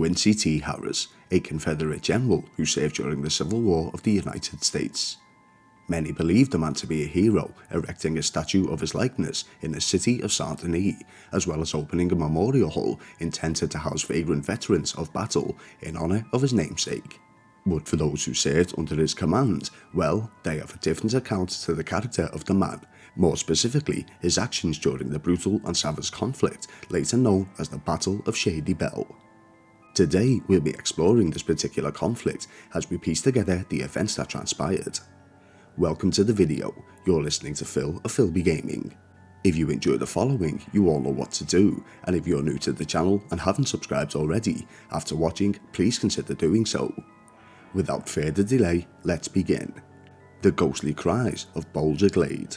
Quincy T. Harris, a Confederate general who served during the Civil War of the United States. Many believe the man to be a hero, erecting a statue of his likeness in the city of Saint Denis, as well as opening a memorial hall intended to house vagrant veterans of battle in honour of his namesake. But for those who served under his command, well, they have a different account to the character of the man, more specifically his actions during the brutal and savage conflict later known as the Battle of Shady Belle. Today we'll be exploring this particular conflict as we piece together the events that transpired. Welcome to the video, you're listening to Phil of Philby Gaming. If you enjoy the following, you all know what to do, and if you're new to the channel and haven't subscribed already, after watching, please consider doing so. Without further delay, let's begin. The ghostly cries of Bolger Glade.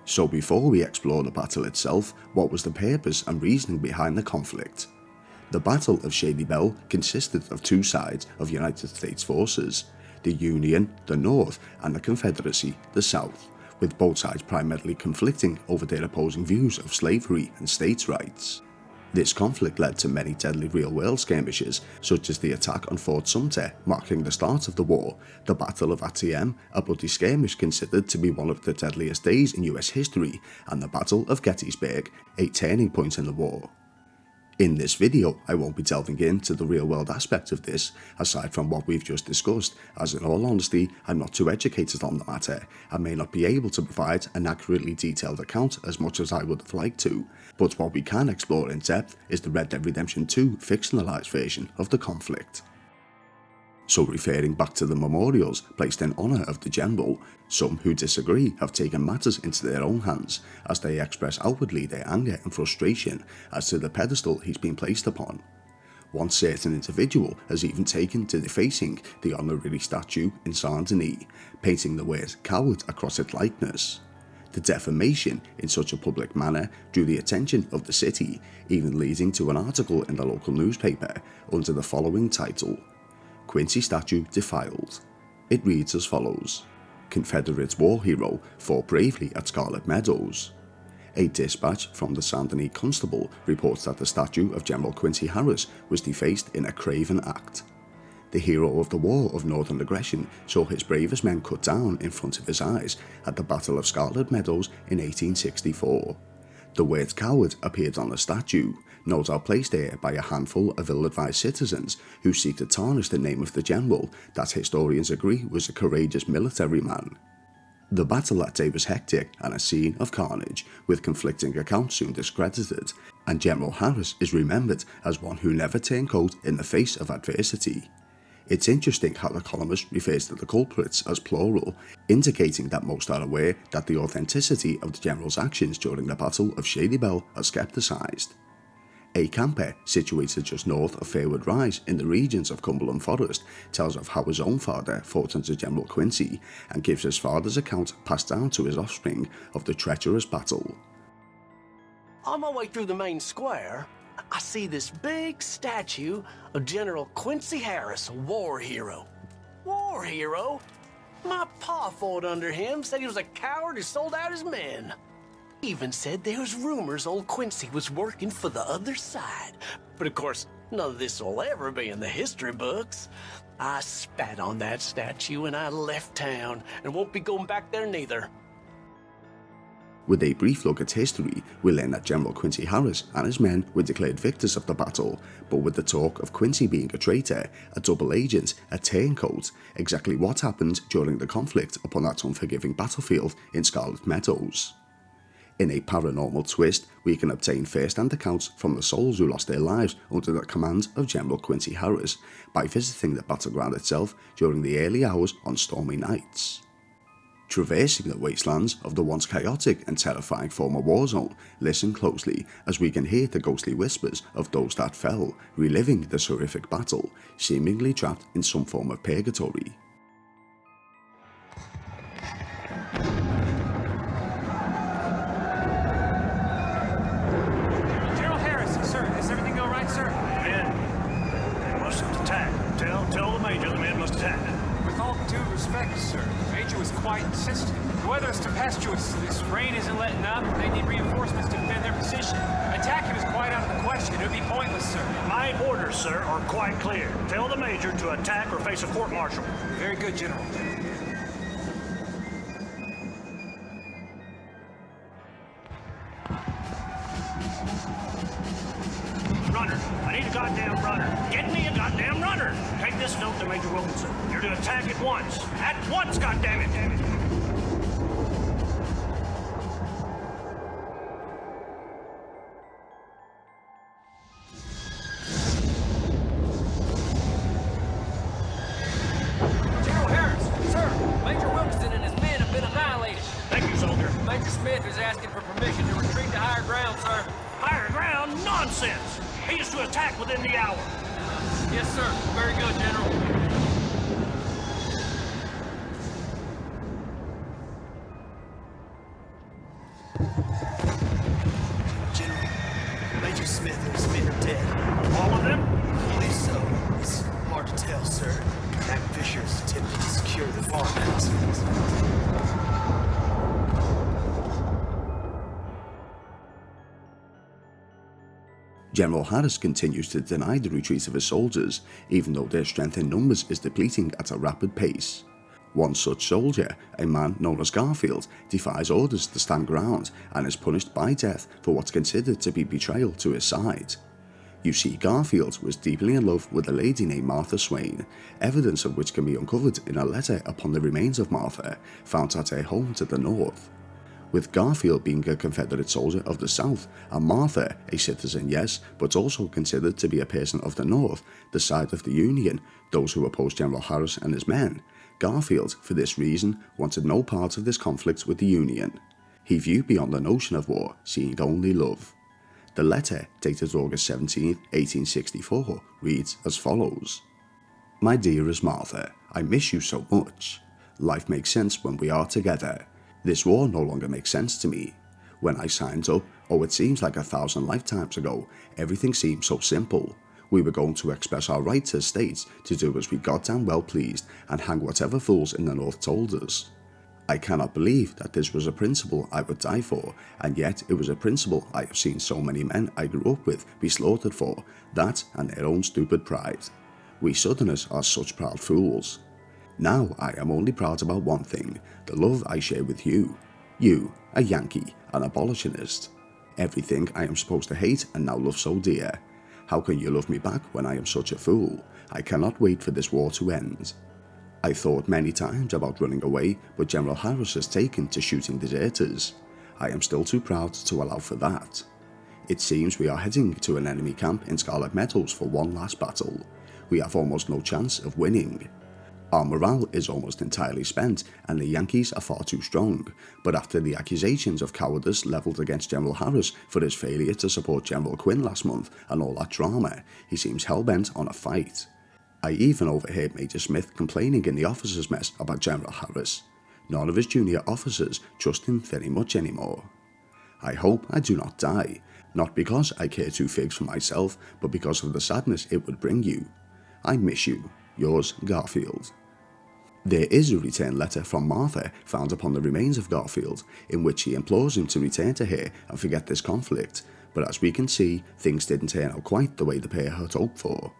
So before we explore the battle itself, what was the purpose and reasoning behind the conflict? The Battle of Shady Belle consisted of two sides of United States forces, the Union, the North, and the Confederacy, the South, with both sides primarily conflicting over their opposing views of slavery and states' rights. This conflict led to many deadly real-world skirmishes, such as the attack on Fort Sumter, marking the start of the war, the Battle of Antietam, a bloody skirmish considered to be one of the deadliest days in US history, and the Battle of Gettysburg, a turning point in the war. In this video, I won't be delving into the real-world aspect of this, aside from what we've just discussed, as in all honesty, I'm not too educated on the matter, and may not be able to provide an accurately detailed account as much as I would have liked to, but what we can explore in depth is the Red Dead Redemption 2 fictionalized version of the conflict. So referring back to the memorials placed in honour of the general, some who disagree have taken matters into their own hands as they express outwardly their anger and frustration as to the pedestal he's been placed upon. One certain individual has even taken to defacing the honorary statue in Saint Denis, painting the word coward across its likeness. The defamation in such a public manner drew the attention of the city, even leading to an article in the local newspaper under the following title: Quincy statue defiled. It reads as follows: Confederate war hero fought bravely at Scarlet Meadows. A dispatch from the Saint Denis Constable reports that the statue of General Quincy Harris was defaced in a craven act. The hero of the War of Northern Aggression saw his bravest men cut down in front of his eyes at the Battle of Scarlet Meadows in 1864. The word coward appeared on the statue, no doubt placed there by a handful of ill-advised citizens who seek to tarnish the name of the general that historians agree was a courageous military man. The battle that day was hectic and a scene of carnage, with conflicting accounts soon discredited, and General Harris is remembered as one who never turned cold in the face of adversity. It's interesting how the columnist refers to the culprits as plural, indicating that most are aware that the authenticity of the general's actions during the Battle of Shady Belle are scepticised. A camper situated just north of Fairwood Rise in the regions of Cumberland Forest tells of how his own father fought under General Quincy and gives his father's account passed down to his offspring of the treacherous battle. On my way through the main square, I see this big statue of General Quincy Harris, a war hero. War hero? My pa fought under him, said he was a coward who sold out his men. He even said there was rumors old Quincy was working for the other side. But of course, none of this will ever be in the history books. I spat on that statue and I left town, and won't be going back there neither. With a brief look at history, we learn that General Quincy Harris and his men were declared victors of the battle, but with the talk of Quincy being a traitor, a double agent, a turncoat, exactly what happened during the conflict upon that unforgiving battlefield in Scarlet Meadows. In a paranormal twist, we can obtain first-hand accounts from the souls who lost their lives under the command of General Quincy Harris by visiting the battleground itself during the early hours on stormy nights. Traversing the wastelands of the once chaotic and terrifying former war zone, listen closely as we can hear the ghostly whispers of those that fell, reliving this horrific battle, seemingly trapped in some form of purgatory. General Harris, sir, is everything all right, sir? Men, they must have attacked. Tell the Major the men must attack. With all due respect, sir, the Major was quite assist. The weather is tempestuous. This rain isn't letting up. They need reinforcements to defend their position. Attacking is quite out of the question. It would be pointless, sir. My orders, sir, are quite clear. Tell the Major to attack or face a court-martial. Very good, General. Runner. I need a goddamn runner. Get me a goddamn runner. Take this note to Major Wilkinson. You're to attack at once. At once, goddammit. General Harris, sir, Major Wilkinson and his men have been annihilated. Thank you, soldier. Major Smith is asking for permission to retreat to higher ground, sir. Higher ground? Nonsense. He is to attack within the hour. Yes, sir. Very good, General. General, Major Smith and his men are dead. All of them? I believe so. It's hard to tell, sir. Mac Fisher is attempting to secure the farmhouse. General Harris continues to deny the retreat of his soldiers, even though their strength in numbers is depleting at a rapid pace. One such soldier, a man known as Garfield, defies orders to stand ground and is punished by death for what's considered to be betrayal to his side. You see, Garfield was deeply in love with a lady named Martha Swain, evidence of which can be uncovered in a letter upon the remains of Martha, found at her home to the north. With Garfield being a Confederate soldier of the South, and Martha a citizen, yes, but also considered to be a person of the North, the side of the Union, those who opposed General Harris and his men, Garfield, for this reason, wanted no part of this conflict with the Union. He viewed beyond the notion of war, seeing only love. The letter, dated August 17, 1864, reads as follows. My dearest Martha, I miss you so much. Life makes sense when we are together. This war no longer makes sense to me. When I signed up, oh it seems like 1,000 lifetimes ago, everything seemed so simple. We were going to express our rights as states to do as we goddamn well pleased and hang whatever fools in the North told us. I cannot believe that this was a principle I would die for, and yet it was a principle I have seen so many men I grew up with be slaughtered for, that and their own stupid pride. We Southerners are such proud fools. Now I am only proud about one thing, the love I share with you. You, a Yankee, an abolitionist. Everything I am supposed to hate and now love so dear. How can you love me back when I am such a fool? I cannot wait for this war to end. I thought many times about running away, but General Harris has taken to shooting deserters. I am still too proud to allow for that. It seems we are heading to an enemy camp in Scarlet Meadows for one last battle. We have almost no chance of winning. Our morale is almost entirely spent and the Yankees are far too strong, but after the accusations of cowardice levelled against General Harris for his failure to support General Quinn last month and all that drama, he seems hell-bent on a fight. I even overheard Major Smith complaining in the officers' mess about General Harris. None of his junior officers trust him very much anymore. I hope I do not die, not because I care two figs for myself, but because of the sadness it would bring you. I miss you. Yours, Garfield. There is a return letter from Martha found upon the remains of Garfield, in which she implores him to return to her and forget this conflict, but as we can see, things didn't turn out quite the way the pair had hoped for.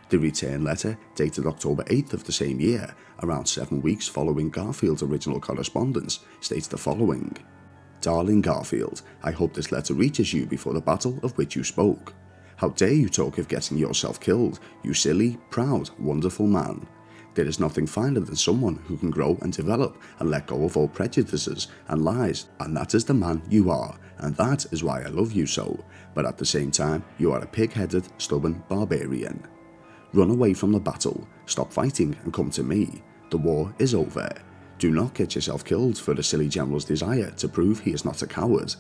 The return letter, dated October 8th of the same year, around 7 weeks following Garfield's original correspondence, states the following. Darling Garfield, I hope this letter reaches you before the battle of which you spoke. How dare you talk of getting yourself killed, you silly, proud, wonderful man. There is nothing finer than someone who can grow and develop and let go of all prejudices and lies, and that is the man you are, and that is why I love you so, but at the same time you are a pig-headed, stubborn barbarian. Run away from the battle, stop fighting and come to me. The war is over. Do not get yourself killed for the silly general's desire to prove he is not a coward.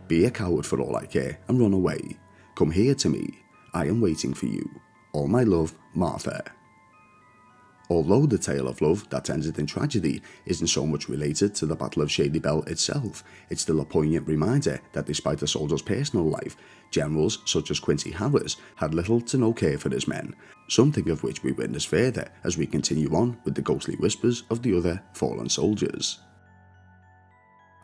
Be a coward for all I care and run away. Come here to me. I am waiting for you. All my love, Martha. Although the tale of love that ended in tragedy isn't so much related to the Battle of Shady Belle itself, it's still a poignant reminder that despite the soldier's personal life, generals such as Quincy Harris had little to no care for his men, something of which we witness further as we continue on with the ghostly whispers of the other fallen soldiers.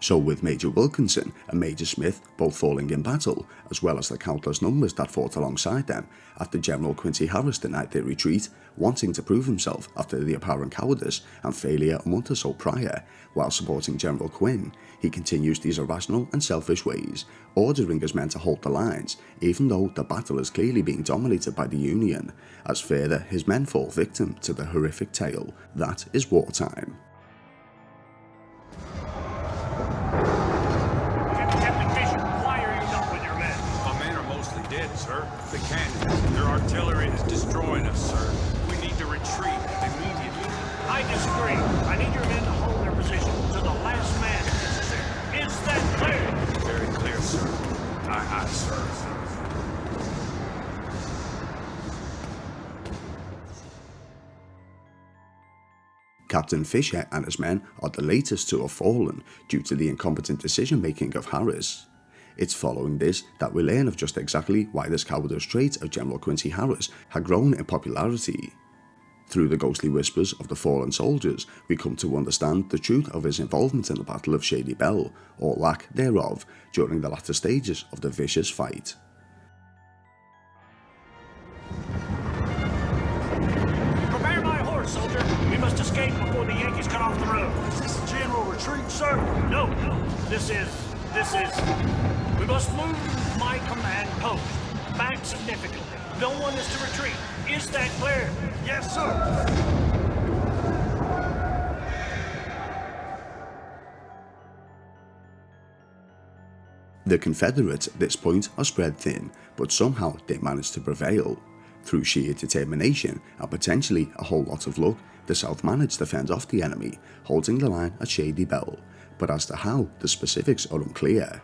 So with Major Wilkinson and Major Smith both falling in battle, as well as the countless numbers that fought alongside them, after General Quincy Harris denied their retreat, wanting to prove himself after the apparent cowardice and failure a month or so prior, while supporting General Quinn, he continues these irrational and selfish ways, ordering his men to hold the lines, even though the battle is clearly being dominated by the Union, as further his men fall victim to the horrific tale that is wartime. Sir, the cannons, their artillery is destroying us, sir. We need to retreat immediately. I disagree. I need your men to hold their position to the last man if necessary. Is that clear? Very clear, sir. Aye, sir. Captain Fisher and his men are the latest to have fallen due to the incompetent decision-making of Harris. It's following this that we learn of just exactly why this cowardice trait of General Quincy Harris had grown in popularity. Through the ghostly whispers of the fallen soldiers, we come to understand the truth of his involvement in the Battle of Shady Belle, or lack thereof, during the latter stages of the vicious fight. Prepare my horse, soldier. We must escape before the Yankees cut off the road. Is this a general retreat, sir? No. This is... We must move my command post back significantly. No one is to retreat. Is that clear? Yes, sir. The Confederates at this point are spread thin, but somehow they manage to prevail. Through sheer determination and potentially a whole lot of luck, the South managed to fend off the enemy, holding the line at Shady Belle, but as to how, the specifics are unclear.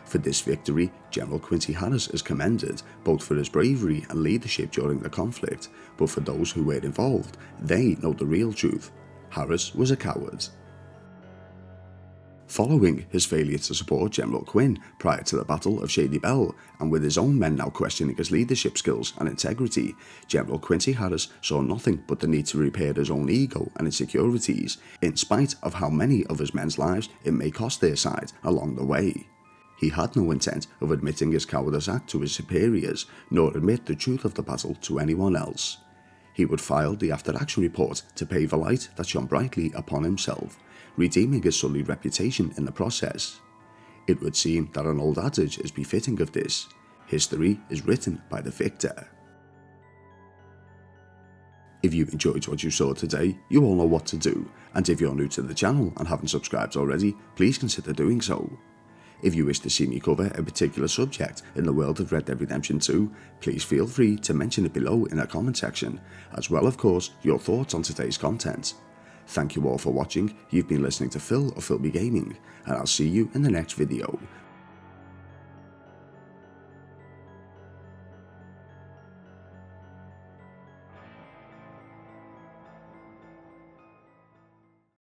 For this victory, General Quincy Harris is commended, both for his bravery and leadership during the conflict, but for those who were involved, they know the real truth. Harris was a coward. Following his failure to support General Quinn prior to the Battle of Shady Belle, and with his own men now questioning his leadership skills and integrity, General Quincy Harris saw nothing but the need to repair his own ego and insecurities, in spite of how many of his men's lives it may cost their side along the way. He had no intent of admitting his cowardice act to his superiors, nor admit the truth of the battle to anyone else. He would file the after-action report to pave a light that shone brightly upon himself, redeeming his sullied reputation in the process. It would seem that an old adage is befitting of this: history is written by the victor. If you enjoyed what you saw today, you all know what to do, and if you're new to the channel and haven't subscribed already, please consider doing so. If you wish to see me cover a particular subject in the world of Red Dead Redemption 2, please feel free to mention it below in the comment section, as well of course your thoughts on today's content. Thank you all for watching. You've been listening to Phil of Philby Gaming, and I'll see you in the next video.